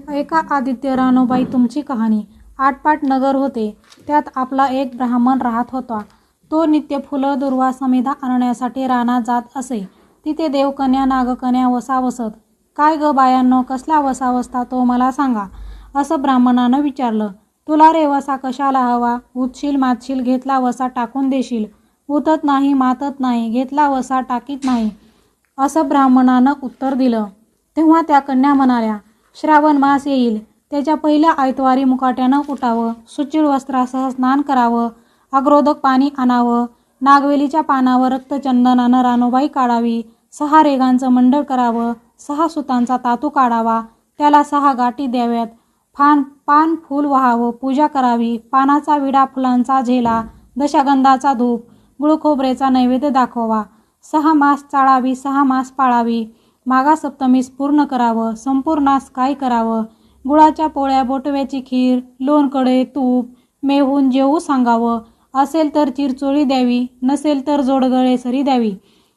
एका आदित्य रानोबाई तुमची कहाणी. आटपाट नगर होते. त्यात आपला एक ब्राह्मण राहत होता. तो नित्य फुलं दुर्वा समिधा आणण्यासाठी रानात जात असे. तिथे देवकन्या नागकन्या वसा वसत. काय ग बायांनो, कसला वसा वसता तो मला सांगा, असं ब्राह्मणानं विचारलं. तुला रे वसा कशाला हवा? उतशील मातशील, घेतला वसा टाकून देशील. उतत नाही मातत नाही, घेतला वसा टाकीत नाही, असं ब्राह्मणानं उत्तर दिलं. तेव्हा त्या कन्या म्हणाल्या, श्रावण मास येईल, त्याच्या पहिल्या आयतवारी मुकाट्यानं उठावं, सुचिळ वस्त्रासह स्नान करावं, अग्रोदक पाणी आणावं, नागवेलीच्या पानावर रक्तचंदनानं रानोबाई काढावी, 6 रेघांचं मंडळ करावं, 6 सुतांचा तातू काढावा, त्याला 6 गाठी द्याव्यात, पान फूल व्हावं, पूजा करावी, पानाचा विडा, फुलांचा झेला, दशगंधाचा धूप, गुळखोबरेचा नैवेद्य दाखवावा, 6 मास चाळावी, 6 मास पाळावी, मागा सप्तमीस पूर्ण करावं, संपूर्णास काय करावं, गुळाच्या पोळ्या, बोटव्याची खीर, लोणकडे, तूप, मेहून जेवू सांगावं, असेल तर चिरचोळी द्यावी, नसेल तर जोडगळे सरी द्यावी,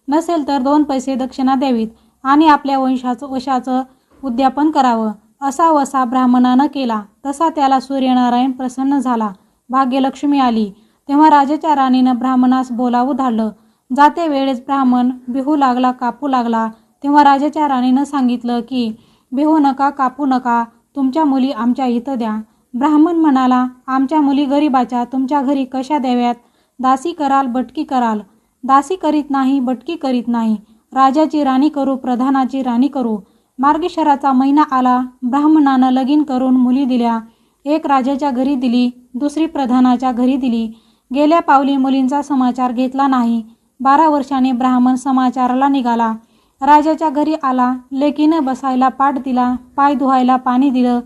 नसेल तर 2 पैसे दक्षिणा द्यावीत आणि आपल्या वशाचं उद्यापन करावं. असा वसा ब्राह्मणानं केला. तसा त्याला सूर्यनारायण प्रसन्न झाला. भाग्यलक्ष्मी आली. तेव्हा राजाच्या राणीनं ब्राह्मणास बोलावू धाडलं. जाते वेळेस ब्राह्मण बिहू लागला, कापू लागला. तेव्हा राजाच्या राणीनं सांगितलं की बिहू नका, कापू नका, तुमच्या मुली आमच्या इथं द्या. ब्राह्मण म्हणाला, आमच्या मुली गरीबाच्या, तुमच्या घरी कशा द्याव्यात? दासी कराल, बटकी कराल? दासी करीत नाही, बटकी करीत नाही. राजाची राणी करू, प्रधानाची राणी करू. मार्गशिराचा महिना आला. ब्राह्मणानं लगीन करून मुली दिल्या. एक राजाच्या घरी दिली, दुसरी प्रधानाच्या घरी दिली. गेल्या पावली मुलींचा समाचार घेतला नाही. 12 वर्षांनी ब्राह्मण समाचाराला निघाला. राजाच्या घरी आला. लेकीनं बसायला पाट दिला, पाय धुवायला पाणी दिलं.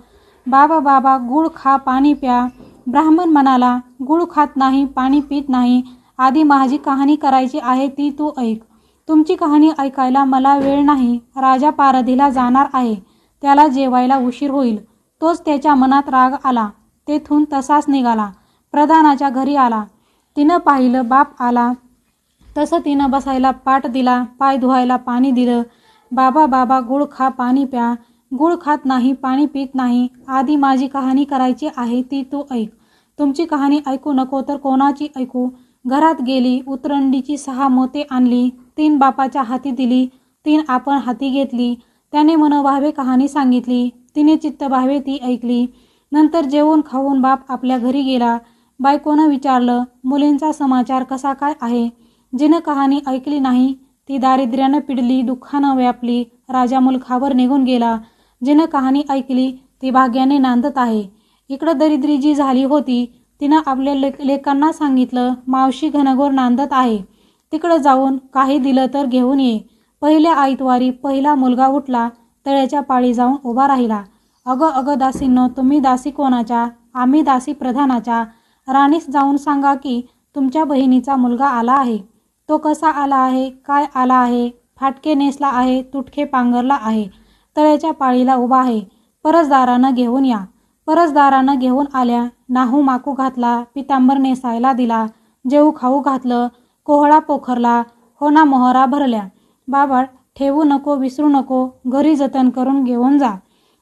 बाबा बाबा, गुळ खा, पाणी प्या. ब्राह्मण म्हणाला, गुळ खात नाही, पाणी पित नाही. आधी माझी कहाणी करायची आहे, ती तू ऐक. तुमची कहाणी ऐकायला मला वेळ नाही. राजा पारधीला जाणार आहे, त्याला जेवायला उशीर होईल. तोच त्याच्या मनात राग आला. तेथून तसाच निघाला. प्रधानाच्या घरी आला. तिनं पाहिलं, बाप आला तसं तिनं बसायला पाट दिला, पाय धुवायला पाणी दिलं. बाबा बाबा, गुळ खा, पाणी प्या. गुळ खात नाही, पाणी पित नाही. आधी माझी कहाणी करायची आहे, ती तू ऐक. तुमची कहाणी ऐकू नको तर कोणाची ऐकू? घरात गेली, उतरंडीची 6 मोते आणली. 3 बापाच्या हाती दिली, 3 आपण हाती घेतली. त्याने मनोभावे कहाणी सांगितली. तिने चित्तभावे ती ऐकली. नंतर जेवून खाऊन बाप आपल्या घरी गेला. बायकोनं विचारलं, मुलींचा समाचार कसा काय आहे? जिनं कहाणी ऐकली नाही ती दारिद्र्यानं पिडली, दुःखानं व्यापली, राजा मुलखावर निघून गेला. जिनं कहाणी ऐकली ती भाग्याने नांदत आहे. इकडं दरिद्री जी झाली होती तिनं आपल्या लेकांना सांगितलं, मावशी घनघोर नांदत आहे, तिकडं जाऊन काही दिलं तर घेऊन ये. पहिल्या आयतवारी पहिला मुलगा उठला, तळ्याच्या पाळी जाऊन उभा राहिला. अगं अगं दासींनो, तुम्ही दासी कोणाच्या? आम्ही दासी प्रधानाच्या. राणीस जाऊन सांगा की तुमच्या बहिणीचा मुलगा आला आहे. तो कसा आला आहे, काय आला आहे? फाटके नेसला आहे, तुटके पांघरला आहे, तळ्याच्या पाळीला उभा आहे. परसदारानं घेऊन या. परसदारानं घेऊन आल्या. नाहू माकू घातला, पितांबर नेसायला दिला, जेवू खाऊ घातलं, कोहळा पोखरला, होना मोहरा भरल्या. बाबा, ठेवू नको, विसरू नको, घरी जतन करून घेऊन जा.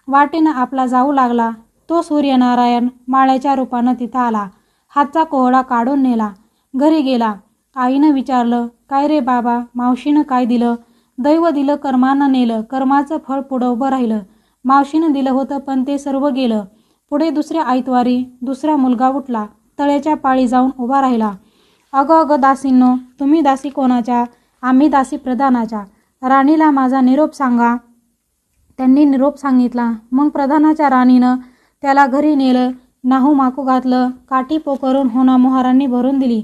वाटेनं आपला जाऊ लागला. तो सूर्यनारायण माळ्याच्या रूपानं तिथं आला. हातचा कोहळा काढून नेला. घरी गेला. आईनं विचारलं, काय रे बाबा, मावशीनं काय दिलं? दैव दिलं, कर्मानं नेलं. कर्माचं फळ पुढं उभं राहिलं. मावशीनं दिलं होतं पण ते सर्व गेलं. पुढे दुसऱ्या आयतवारी दुसरा मुलगा उठला, तळ्याच्या पाळी जाऊन उभा राहिला. अगं अगं दासींनो, तुम्ही दासी कोणाच्या? आम्ही दासी प्रधानाच्या. राणीला माझा निरोप सांगा. त्यांनी निरोप सांगितला. मग प्रधानाच्या राणीनं त्याला घरी नेलं. नाहू माकू घातलं, काठी पोकरून होना मोहरांनी भरून दिली.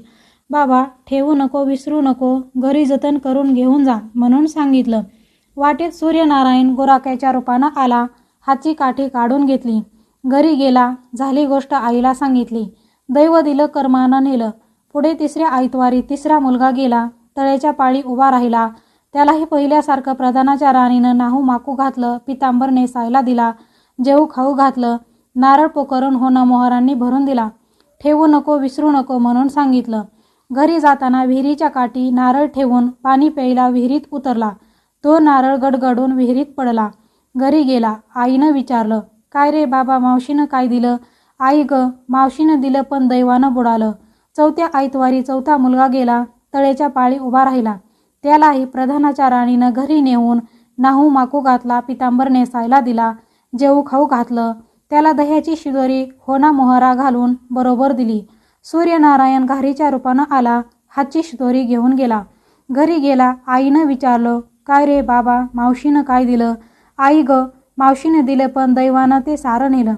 बाबा, ठेवू नको, विसरू नको, घरी जतन करून घेऊन जा म्हणून सांगितलं. वाटेत सूर्यनारायण गोराक्याच्या रूपानं आला. हातची काठी काढून घेतली. घरी गेला. झाली गोष्ट आईला सांगितली. दैव दिलं, कर्मानं नेलं. पुढे तिसऱ्या आयतवारी तिसरा मुलगा गेला. तळ्याच्या पाळी उभा राहिला. त्यालाही पहिल्यासारखं प्रधानाच्या राणीनं नाहू माकू घातलं, पितांबर नेसायला दिला, जेवू खाऊ घातलं, नारळ पोकरून होना मोहरांनी भरून दिला. ठेवू नको, विसरू नको म्हणून सांगितलं. घरी जाताना विहिरीच्या काठी नारळ ठेवून पाणी प्यायला विहिरीत उतरला. तो नारळ गडगडून विहिरीत पडला. घरी गेला. आईनं विचारलं, काय रे बाबा, मावशीनं काय दिलं? आई ग, मावशीनं दिलं पण दैवानं बुडालं. चौथ्या आयतवारी चौथा मुलगा गेला. तळेच्या पाळी उभा राहिला. त्यालाही प्रधानाच्या राणीनं घरी नेऊन नाहू माकू घातला, पितांबर नेसायला दिला, जेऊ खाऊ घातलं. त्याला दह्याची शिदोरी होना मोहरा घालून बरोबर दिली. सूर्यनारायण घारीच्या रूपानं आला, हातची शिदोरी घेऊन गेला. घरी गेला. आईनं विचारलं, काय रे बाबा, मावशीनं काय दिलं? आई ग, मावशीनं दिलं पण दैवानं ते सारं नेलं.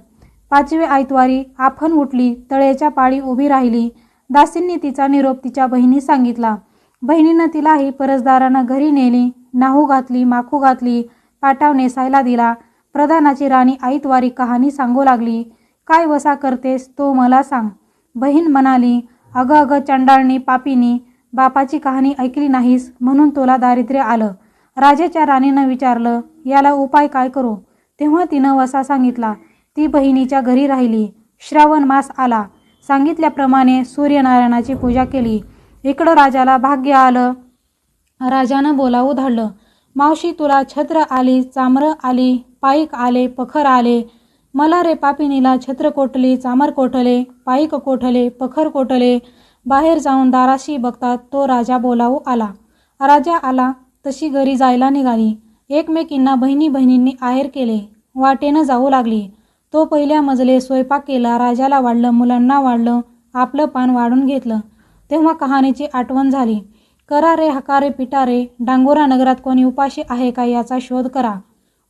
पाचवे आयतवारी आफन उठली. तळेच्या पाळी उभी राहिली. दासींनी तिचा निरोप तिच्या बहिणी सांगितला. बहिणीनं तिलाही परसदारानं घरी नेली, नाहू घातली, माखू घातली, पाटाव नेसायला दिला. प्रधानाची राणी आयतवारी कहाणी सांगू लागली. काय वसा करतेस तो मला सांग. बहीण म्हणाली, अगं अगं चंडाळणी, पापीनी, बापाची कहाणी ऐकली नाहीस म्हणून तुला दारिद्र्य आलं. राजाच्या राणीनं विचारलं, याला उपाय काय करू? तेव्हा तिनं वसा सांगितला. ती बहिणीच्या घरी राहिली. श्रावण मास आला. सांगितल्याप्रमाणे सूर्यनारायणाची पूजा केली. इकडं राजाला भाग्य आलं. राजानं बोलावू धाडलं. मावशी, तुला छत्र आली, चामरं आली, पाईक आले, पखर आले. मला रे पापिनीला छत्र कोटली, चामर कोटले, पाईक कोटले, पखर कोटले. बाहेर जाऊन दाराशी बघतात तो राजा बोलावू आला. राजा आला तशी घरी जायला निघाली. एकमेकींना बहिणी बहिणींनी आहेर केले. वाटेनं जाऊ लागली. तो पहिल्या मजले स्वयंपाक केला. राजाला वाढलं, मुलांना वाढलं, आपलं पान वाढून घेतलं. तेव्हा कहाणीची आठवण झाली. करा रे हकारे पिटारे, डांगोरा नगरात कोणी उपाशी आहे का याचा शोध करा.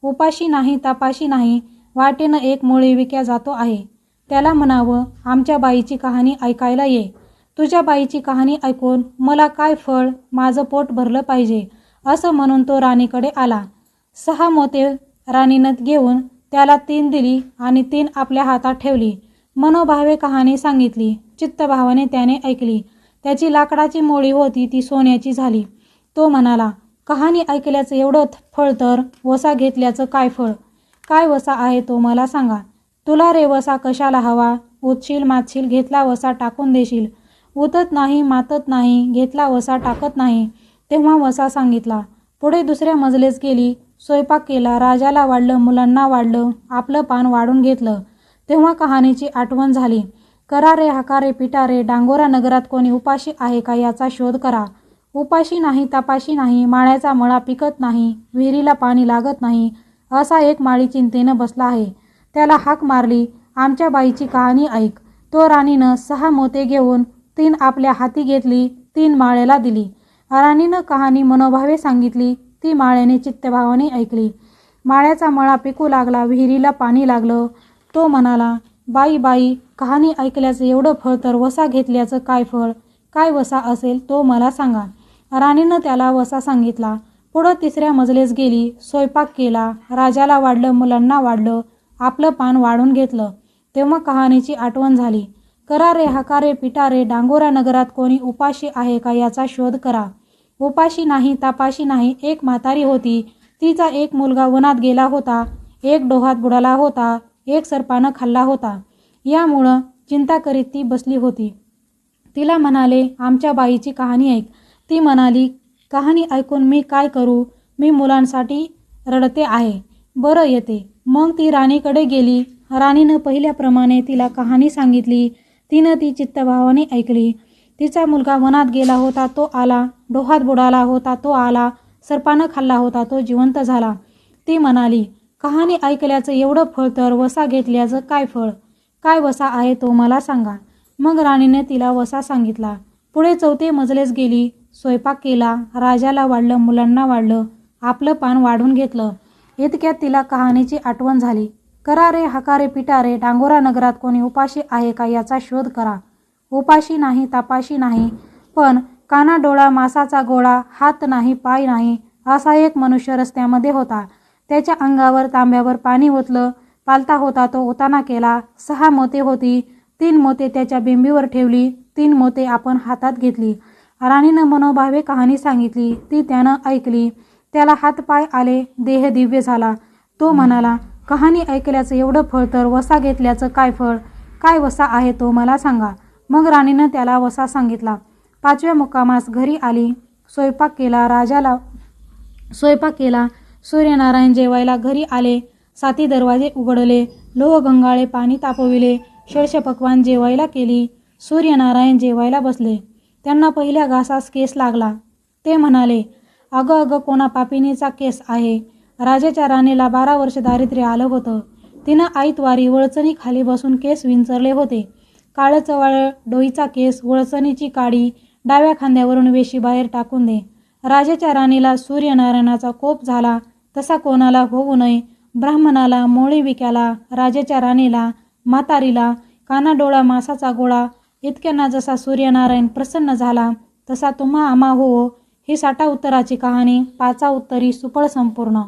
उपाशी नाही, तापाशी नाही, वाटेनं एक मुळी विक्या जातो आहे. त्याला म्हणावं, आमच्या बाईची कहाणी ऐकायला ये. तुझ्या बाईची कहाणी ऐकून मला काय फळ, माझं पोट भरलं पाहिजे, असं म्हणून तो राणीकडे आला. 6 मोते राणीनं घेऊन त्याला 3 दिली आणि 3 आपल्या हातात ठेवली. मनोभावे कहाणी सांगितली. चित्तभावाने त्याने ऐकली. त्याची लाकडाची मोळी होती ती सोन्याची झाली. तो म्हणाला, कहाणी ऐकल्याचं एवढं फळ तर वसा घेतल्याचं काय फळ? काय वसा आहे तो मला सांगा. तुला रे वसा कशाला हवा? उतशील मातशील, घेतला वसा टाकून देशील. उतत नाही, मातत नाही, घेतला वसा टाकत नाही. तेव्हा वसा सांगितला. पुढे दुसऱ्या मजलेस गेली. स्वयंपाक केला. राजाला वाढलं, मुलांना वाढलं, आपलं पान वाढून घेतलं. तेव्हा कहाणीची आठवण झाली. करा रे हकारे पिटारे, डांगोरा नगरात कोणी उपाशी आहे का याचा शोध करा. उपाशी नाही, तापाशी नाही, माळ्याचा मळा पिकत नाही, विहिरीला पाणी लागत नाही, असा एक माळी चिंतेनं बसला आहे. त्याला हाक मारली, आमच्या बाईची कहाणी ऐक. तो राणीनं 6 मोते घेऊन 3 आपल्या हाती घेतली, 3 माळेला दिली. राणीनं कहाणी मनोभावे सांगितली. ती माळ्याने चित्तभावाने ऐकली. माळ्याचा मळा पिकू लागला, विहिरीला पाणी लागलं. तो म्हणाला, बाई बाई, कहाणी ऐकल्याचं एवढं फळ तर वसा घेतल्याचं काय फळ? काय वसा असेल तो मला सांगा. राणीनं त्याला वसा सांगितला. पुढं तिसऱ्या मजलेस गेली. स्वयंपाक केला. राजाला वाढलं, मुलांना वाढलं, आपलं पान वाढून घेतलं. तेव्हा कहाणीची आठवण झाली. करा रे हकारे पिटारे, डांगोरा नगरात कोणी उपाशी आहे का याचा शोध करा. उपाशी नाही, तापाशी नाही, एक म्हातारी होती. तिचा एक मुलगा वनात गेला होता, एक डोहात बुडाला होता, एक सर्पानं खाल्ला होता. यामुळं चिंता करीत ती बसली होती. तिला म्हणाले, आमच्या बाईची कहाणी ऐक. ती म्हणाली, कहाणी ऐकून मी काय करू? मी मुलांसाठी रडते आहे. बरं येते. मग ती राणीकडे गेली. राणीनं पहिल्याप्रमाणे तिला कहाणी सांगितली. तिनं ती चित्तभावाने ऐकली. तिचा मुलगा वनात गेला होता, तो आला. डोहात बुडाला होता, तो आला. सर्पानं खाल्ला होता, तो जिवंत झाला. ती म्हणाली, कहाणी ऐकल्याचं एवढं फळ तर वसा घेतल्याचं काय फळ? काय वसा आहे तो मला सांगा. मग राणीने तिला वसा सांगितला. पुढे 4थी मजलेस गेली. स्वयंपाक केला. राजाला वाढलं, मुलांना वाढलं, आपलं पान वाढून घेतलं. इतक्यात तिला कहाणीची आठवण झाली. करा रे हकारे पिटारे, डांगोरा नगरात कोणी उपाशी आहे का याचा शोध करा. उपाशी नाही, तापाशी नाही, पण काना डोळा मासाचा गोळा, हात नाही, पाय नाही, असा एक मनुष्य रस्त्यामध्ये होता. त्याच्या अंगावर तांब्यावर पाणी ओतलं. पालता होता तो उताना केला. 6 मोते होती. 3 मोते त्याच्या बिंबीवर ठेवली, 3 मोते आपण हातात घेतली. राणीनं मनोभावे कहाणी सांगितली. ती त्यानं ऐकली. त्याला हातपाय आले, देह दिव्य झाला. तो म्हणाला, कहाणी ऐकल्याचं एवढं फळ तर वसा घेतल्याचं काय फळ? काय वसा आहे तो मला सांगा. मग राणीनं त्याला वसा सांगितला. 5व्या मुक्कामास घरी आली. स्वयंपाक केला. सूर्यनारायण जेवायला घरी आले. 7 दरवाजे उघडले. लोह गंगाळे पाणी तापविले. षडश पक्वान जेवायला केली. सूर्यनारायण जेवायला बसले. त्यांना पहिल्या घासास केस लागला. ते म्हणाले, अगं अगं, कोणा पापिनीचा केस आहे. राजाच्या राणीला 12 वर्ष दारिद्र्य आलं होतं. तिनं आईतवारी वळचणी खाली बसून केस विंचरले होते. काळचवाळ डोईचा केस, वळचणीची काडी, डाव्या खांद्यावरून वेशी बाहेर टाकून दे. राजाच्या राणीला सूर्यनारायणाचा कोप झाला तसा कोणाला होऊ नये. ब्राह्मणाला, मोळीविक्याला, राजाच्या राणीला, म्हातारीला, कानाडोळा मासाचा गोळा इतक्यांना जसा सूर्यनारायण प्रसन्न झाला तसा तुम्हा आम्हा हो. ही 60 उत्तराची कहाणी 5 उत्तरी सुफळ संपूर्ण.